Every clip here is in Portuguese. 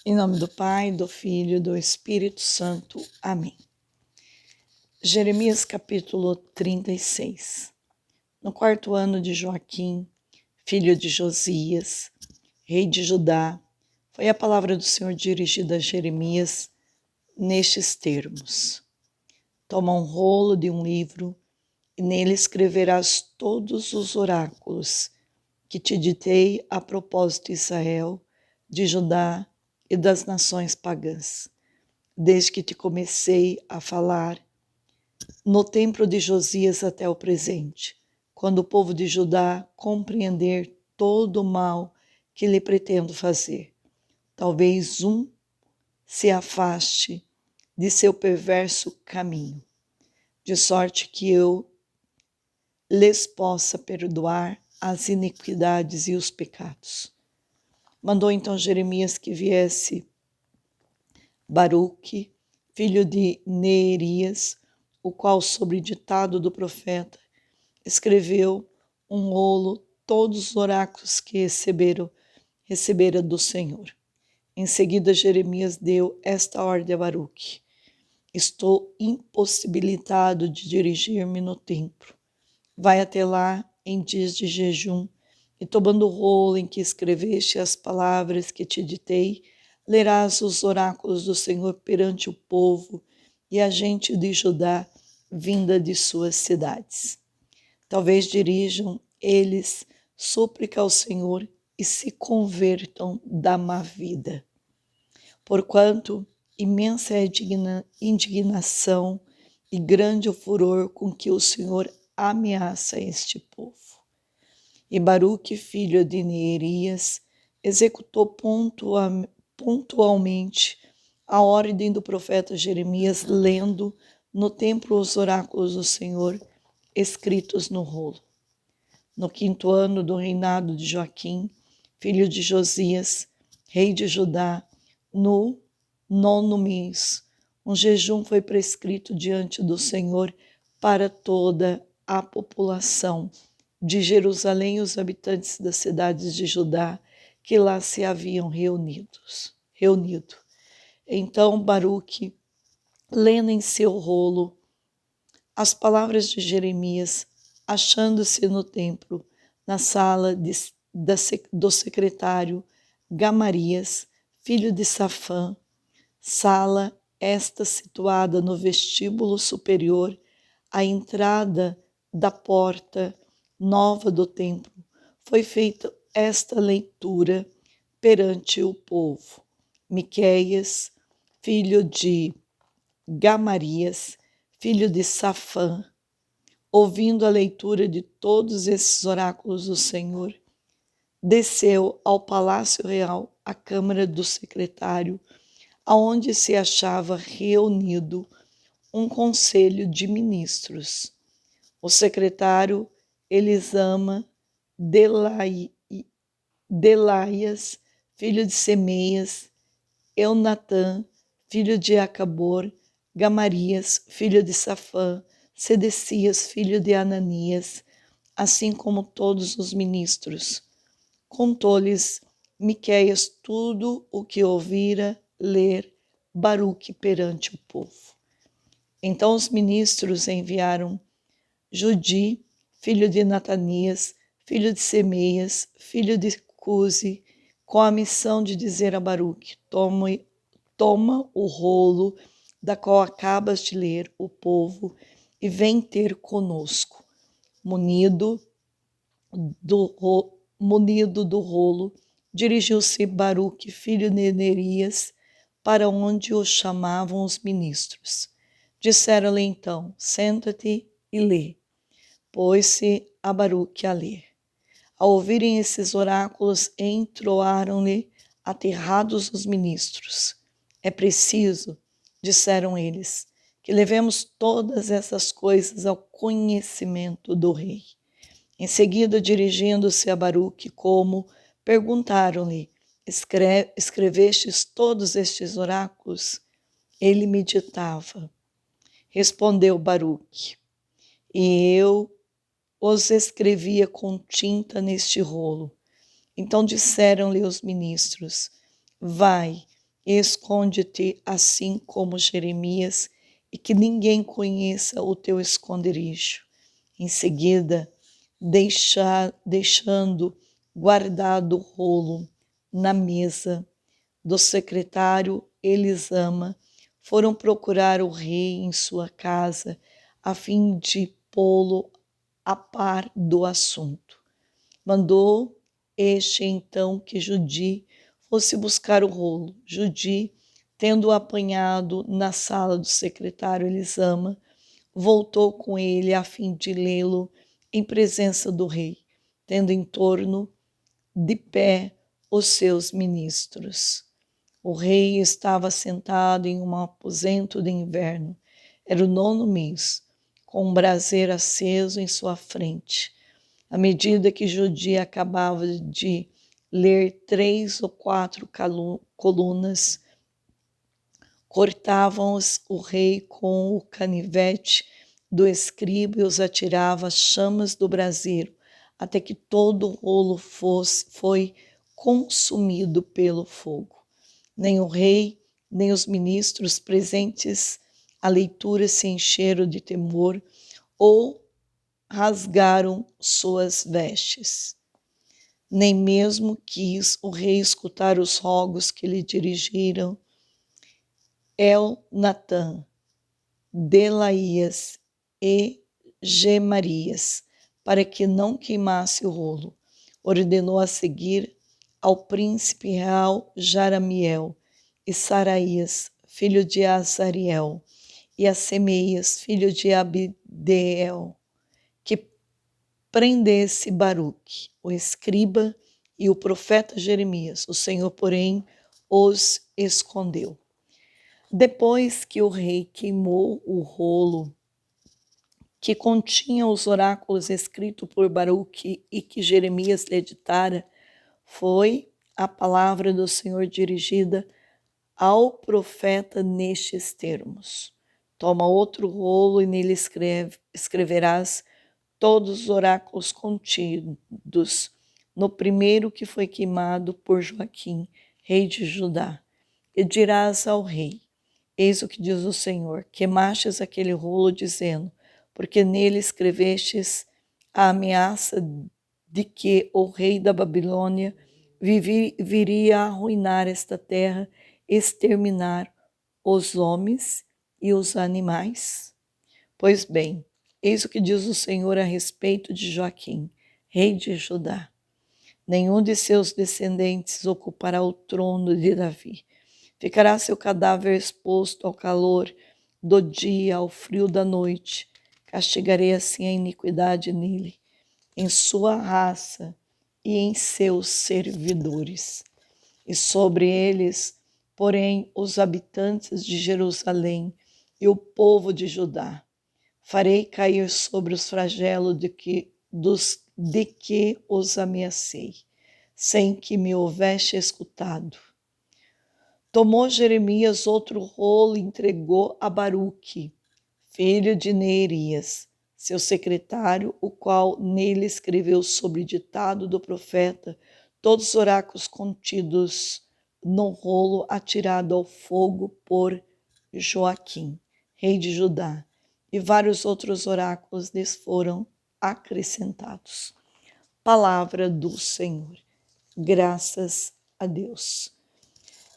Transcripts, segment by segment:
Em nome do Pai, do Filho e do Espírito Santo. Amém. Jeremias capítulo 36. No 4º ano de Joaquim, filho de Josias, rei de Judá, foi a palavra do Senhor dirigida a Jeremias nestes termos: Toma um rolo de um livro e nele escreverás todos os oráculos que te ditei a propósito de Israel, de Judá e das nações pagãs, desde que te comecei a falar no templo de Josias até o presente, quando o povo de Judá compreender todo o mal que lhe pretendo fazer. Talvez se afaste de seu perverso caminho, de sorte que eu lhes possa perdoar as iniquidades e os pecados. Mandou então Jeremias que viesse Baruque, filho de Neerias, o qual, sobre ditado do profeta, escreveu um rolo todos os oráculos que recebera do Senhor. Em seguida, Jeremias deu esta ordem a Baruque: Estou impossibilitado de dirigir-me no templo. Vai até lá em dias de jejum, e tomando o rolo em que escreveste as palavras que te ditei, lerás os oráculos do Senhor perante o povo e a gente de Judá vinda de suas cidades. Talvez dirijam eles súplica ao Senhor e se convertam da má vida. Porquanto imensa é a indignação e grande o furor com que o Senhor ameaça este povo. E Baruque, filho de Neerias, executou pontualmente a ordem do profeta Jeremias, lendo no templo os oráculos do Senhor escritos no rolo. No 5º ano do reinado de Joaquim, filho de Josias, rei de Judá, no 9º mês, um jejum foi prescrito diante do Senhor para toda a população de Jerusalém e os habitantes das cidades de Judá que lá se haviam reunido. Então Baruque, lendo em seu rolo as palavras de Jeremias, achando-se no templo, na sala do secretário Gamarias, filho de Safã, sala esta situada no vestíbulo superior, à entrada da porta nova do templo, foi feita esta leitura perante o povo. Miqueias, filho de Gamarias, filho de Safã, ouvindo a leitura de todos esses oráculos do Senhor, desceu ao palácio real, à câmara do secretário, aonde se achava reunido um conselho de ministros. O secretário Elisama Delaias, filho de Semeias, Eunatã, filho de Acabor, Gamarias, filho de Safã, Sedecias, filho de Ananias, assim como todos os ministros. Contou-lhes Miqueias tudo o que ouvira ler Baruque perante o povo. Então os ministros enviaram Judi, filho de Natanias, filho de Semeias, filho de Cusi, com a missão de dizer a Baruque: toma o rolo da qual acabas de ler o povo e vem ter conosco. Munido do rolo, dirigiu-se Baruque, filho de Neerias, para onde o chamavam os ministros. Disseram-lhe então: senta-te e lê. Pôs-se a Baruque a ler. Ao ouvirem esses oráculos, entroaram-lhe aterrados os ministros. É preciso, disseram eles, que levemos todas essas coisas ao conhecimento do rei. Em seguida, dirigindo-se a Baruque, como perguntaram-lhe: escrevestes todos estes oráculos? Ele meditava. Respondeu Baruque: e eu os escrevia com tinta neste rolo. Então disseram-lhe os ministros: vai, Esconde-te assim como Jeremias, e que ninguém conheça o teu esconderijo. Em seguida, deixando guardado o rolo na mesa do secretário Elisama, foram procurar o rei em sua casa, a fim de pô-lo a par do assunto. Mandou este então que Judi fosse buscar o rolo. Judi, tendo-o apanhado na sala do secretário Elisama, voltou com ele a fim de lê-lo em presença do rei, tendo em torno de pé os seus ministros. O rei estava sentado em um aposento de inverno. Era o 9º mês, com um braseiro aceso em sua frente. À medida que Judi acabava de ler 3 ou 4 colunas, cortavam-os o rei com o canivete do escriba e os atirava às chamas do braseiro, até que todo o rolo foi consumido pelo fogo. Nem o rei, nem os ministros presentes à leitura se encheram de temor ou rasgaram suas vestes. Nem mesmo quis o rei escutar os rogos que lhe dirigiram Elnatã, Delaías e Gemarias, para que não queimasse o rolo. Ordenou a seguir ao príncipe real Jaramiel e Saraías, filho de Azariel, e a Semeias, filho de Abdeel, que prendesse Baruque, o escriba, e o profeta Jeremias. O Senhor, porém, os escondeu. Depois que o rei queimou o rolo que continha os oráculos escritos por Baruque e que Jeremias lhe ditara, foi a palavra do Senhor dirigida ao profeta nestes termos: toma outro rolo e nele escreverás todos os oráculos contidos no primeiro que foi queimado por Joaquim, rei de Judá. E dirás ao rei: eis o que diz o Senhor, queimastes aquele rolo dizendo, porque nele escrevestes a ameaça de que o rei da Babilônia viria a arruinar esta terra, exterminar os homens e os animais? Pois bem, eis o que diz o Senhor a respeito de Joaquim, rei de Judá. Nenhum de seus descendentes ocupará o trono de Davi. Ficará seu cadáver exposto ao calor do dia, ao frio da noite. Castigarei assim a iniquidade nele, em sua raça e em seus servidores. E sobre eles, porém, os habitantes de Jerusalém e o povo de Judá. Farei cair sobre os flagelos de que os ameacei, sem que me houvesse escutado. Tomou Jeremias outro rolo e entregou a Baruque, filho de Neerias, seu secretário, o qual nele escreveu sobre ditado do profeta todos os oráculos contidos no rolo atirado ao fogo por Joaquim, rei de Judá, e vários outros oráculos lhes foram acrescentados. Palavra do Senhor. Graças a Deus.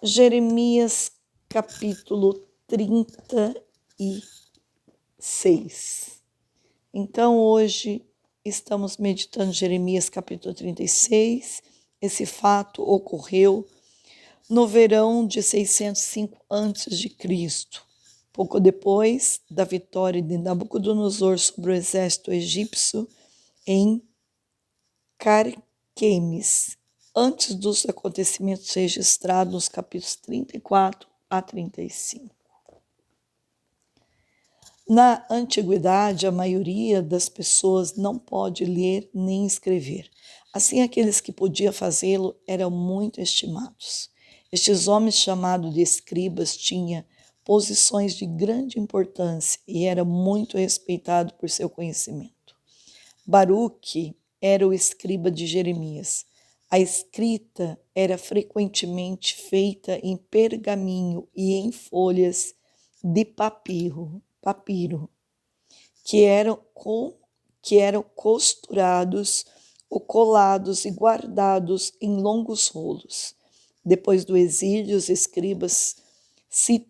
Jeremias, capítulo 36. Então, hoje estamos meditando Jeremias, capítulo 36. Esse fato ocorreu no verão de 605 a.C., pouco depois da vitória de Nabucodonosor sobre o exército egípcio em Carquemes, antes dos acontecimentos registrados nos capítulos 34 a 35. Na antiguidade, a maioria das pessoas não pode ler nem escrever. Assim, aqueles que podiam fazê-lo eram muito estimados. Estes homens, chamados de escribas, tinham posições de grande importância e era muito respeitado por seu conhecimento. Baruque era o escriba de Jeremias. A escrita era frequentemente feita em pergaminho e em folhas de papiro que eram costurados ou colados e guardados em longos rolos. Depois do exílio, os escribas se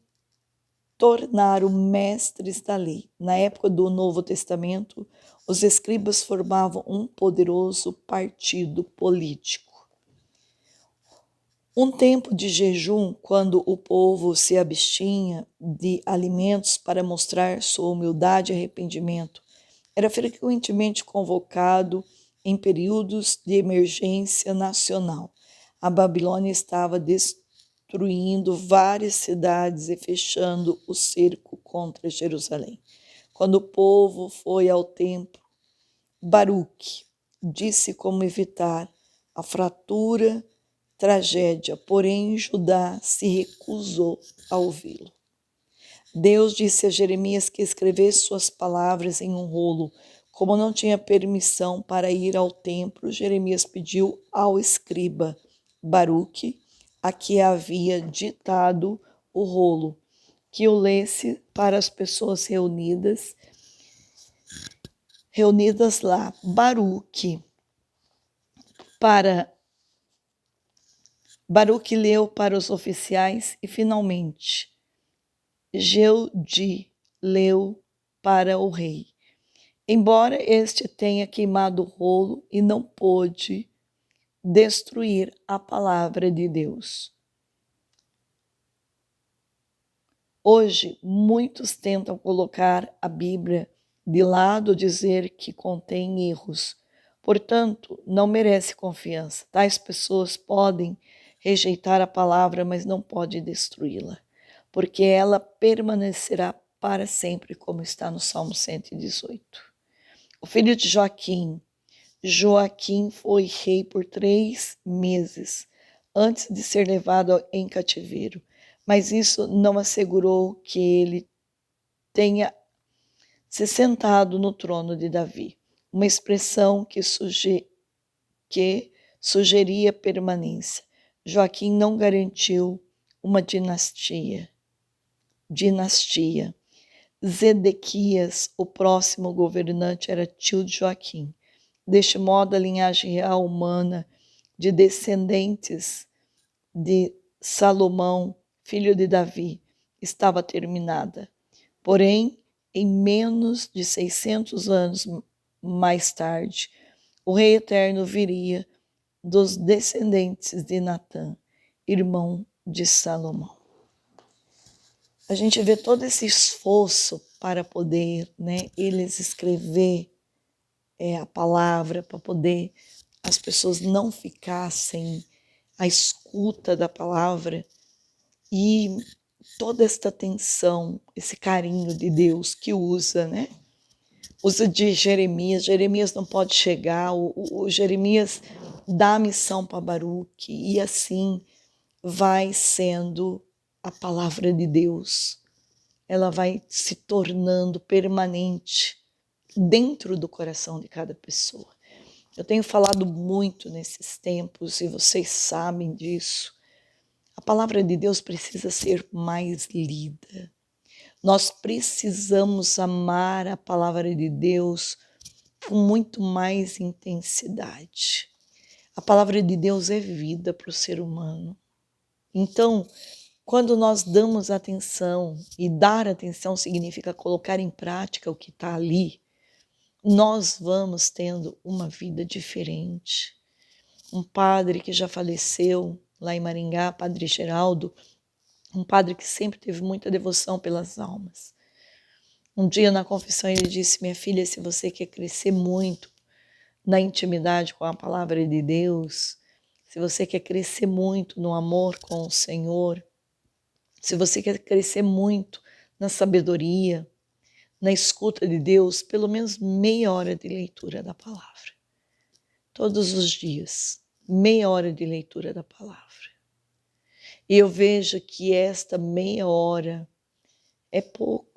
tornaram mestres da lei. Na época do Novo Testamento, os escribas formavam um poderoso partido político. Um tempo de jejum, quando o povo se abstinha de alimentos para mostrar sua humildade e arrependimento, era frequentemente convocado em períodos de emergência nacional. A Babilônia estava destruindo várias cidades e fechando o cerco contra Jerusalém. Quando o povo foi ao templo, Baruque disse como evitar a fratura tragédia, porém Judá se recusou a ouvi-lo. Deus disse a Jeremias que escrevesse suas palavras em um rolo. Como não tinha permissão para ir ao templo, Jeremias pediu ao escriba Baruque, a que havia ditado o rolo, que o lesse para as pessoas reunidas lá. Baruque leu para os oficiais e, finalmente, Jeudi leu para o rei. Embora este tenha queimado o rolo e não pôde destruir a palavra de Deus. Hoje, muitos tentam colocar a Bíblia de lado, dizer que contém erros. Portanto, não merece confiança. Tais pessoas podem rejeitar a palavra, mas não podem destruí-la, porque ela permanecerá para sempre, como está no Salmo 118. O filho de Joaquim foi rei por 3 meses, antes de ser levado em cativeiro, mas isso não assegurou que ele tenha se sentado no trono de Davi, uma expressão que sugeria permanência. Joaquim não garantiu uma dinastia. Zedequias, o próximo governante, era tio de Joaquim. Deste modo, a linhagem real humana de descendentes de Salomão, filho de Davi, estava terminada. Porém, em menos de 600 anos mais tarde, o Rei Eterno viria dos descendentes de Natã, irmão de Salomão. A gente vê todo esse esforço para poder, eles escrever a palavra, para poder as pessoas não ficassem à escuta da palavra, e toda esta atenção, esse carinho de Deus que usa, usa de Jeremias. Jeremias não pode chegar, o Jeremias dá a missão para Baruque, e assim vai sendo a palavra de Deus. Ela vai se tornando permanente dentro do coração de cada pessoa. Eu tenho falado muito nesses tempos, e vocês sabem disso. A palavra de Deus precisa ser mais lida. Nós precisamos amar a palavra de Deus com muito mais intensidade. A palavra de Deus é vida para o ser humano. Então, quando nós damos atenção, e dar atenção significa colocar em prática o que está ali, nós vamos tendo uma vida diferente. Um padre que já faleceu lá em Maringá, Padre Geraldo, um padre que sempre teve muita devoção pelas almas. Um dia na confissão ele disse: minha filha, se você quer crescer muito na intimidade com a palavra de Deus, se você quer crescer muito no amor com o Senhor, se você quer crescer muito na sabedoria, na escuta de Deus, pelo menos meia hora de leitura da palavra. Todos os dias, meia hora de leitura da palavra. E eu vejo que esta meia hora é pouco.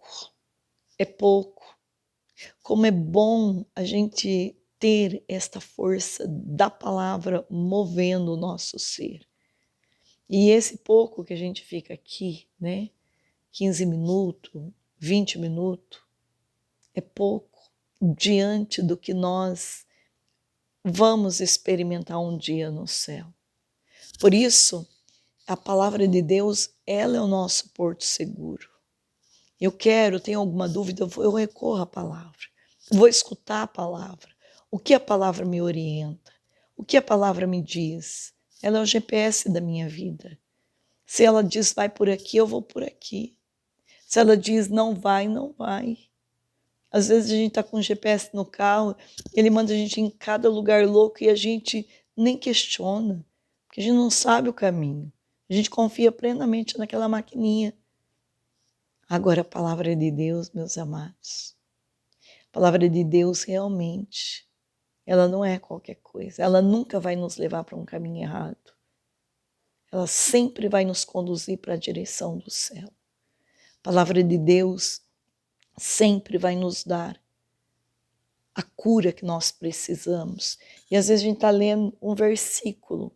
Como é bom a gente ter esta força da palavra movendo o nosso ser. E esse pouco que a gente fica aqui, né? 15 minutos, 20 minutos, é pouco diante do que nós vamos experimentar um dia no céu. Por isso, a palavra de Deus, ela é o nosso porto seguro. Eu tenho alguma dúvida, eu recorro à palavra. Vou escutar a palavra. O que a palavra me orienta? O que a palavra me diz? Ela é o GPS da minha vida. Se ela diz vai por aqui, eu vou por aqui. Se ela diz não vai, não vai. Às vezes a gente está com o GPS no carro, ele manda a gente em cada lugar louco e a gente nem questiona, porque a gente não sabe o caminho. A gente confia plenamente naquela maquininha. Agora a palavra de Deus, meus amados, a palavra de Deus realmente, ela não é qualquer coisa. Ela nunca vai nos levar para um caminho errado. Ela sempre vai nos conduzir para a direção do céu. A palavra de Deus sempre vai nos dar a cura que nós precisamos. E às vezes a gente está lendo um versículo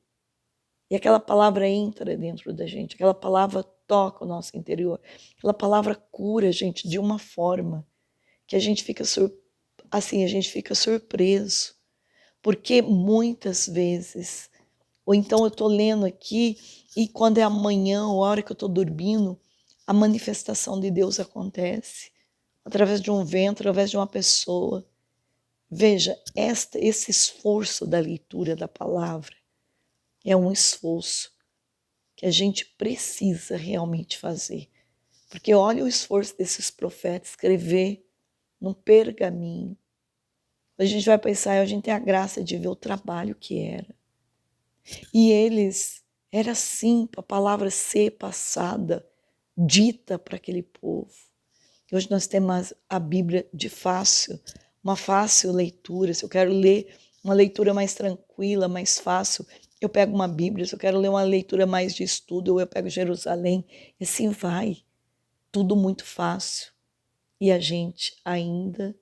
e aquela palavra entra dentro da gente, aquela palavra toca o nosso interior, aquela palavra cura a gente de uma forma que a gente fica a gente fica surpreso, porque muitas vezes, ou então eu estou lendo aqui e quando é amanhã ou a hora que eu estou dormindo, a manifestação de Deus acontece através de um vento, através de uma pessoa. Veja, esse esforço da leitura da palavra é um esforço que a gente precisa realmente fazer. Porque olha o esforço desses profetas, escrever num pergaminho. A gente vai pensar, a gente tem a graça de ver o trabalho que era. E eles, era assim, a palavra ser passada, dita para aquele povo. Hoje nós temos a Bíblia uma fácil leitura. Se eu quero ler uma leitura mais tranquila, mais fácil, eu pego uma Bíblia. Se eu quero ler uma leitura mais de estudo, eu pego Jerusalém. E assim vai. Tudo muito fácil. E a gente ainda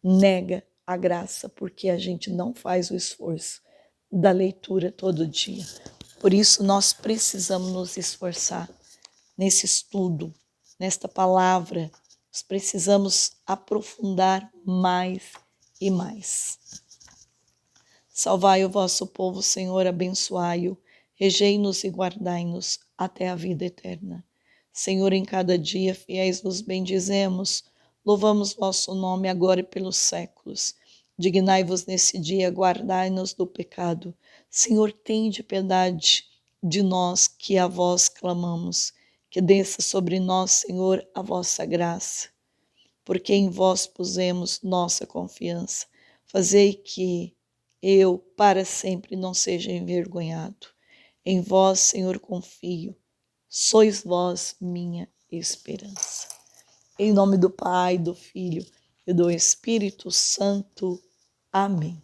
nega a graça, porque a gente não faz o esforço da leitura todo dia. Por isso, nós precisamos nos esforçar nesse estudo, nesta palavra. Nós precisamos aprofundar mais e mais. Salvai o vosso povo, Senhor, abençoai-o, regei-nos e guardai-nos até a vida eterna. Senhor, em cada dia fiéis vos bendizemos, louvamos vosso nome agora e pelos séculos. Dignai-vos nesse dia, guardai-nos do pecado. Senhor, tende piedade de nós que a vós clamamos. Que desça sobre nós, Senhor, a vossa graça, porque em vós pusemos nossa confiança. Fazei que eu, para sempre, não seja envergonhado. Em vós, Senhor, confio. Sois vós minha esperança. Em nome do Pai, do Filho e do Espírito Santo. Amém.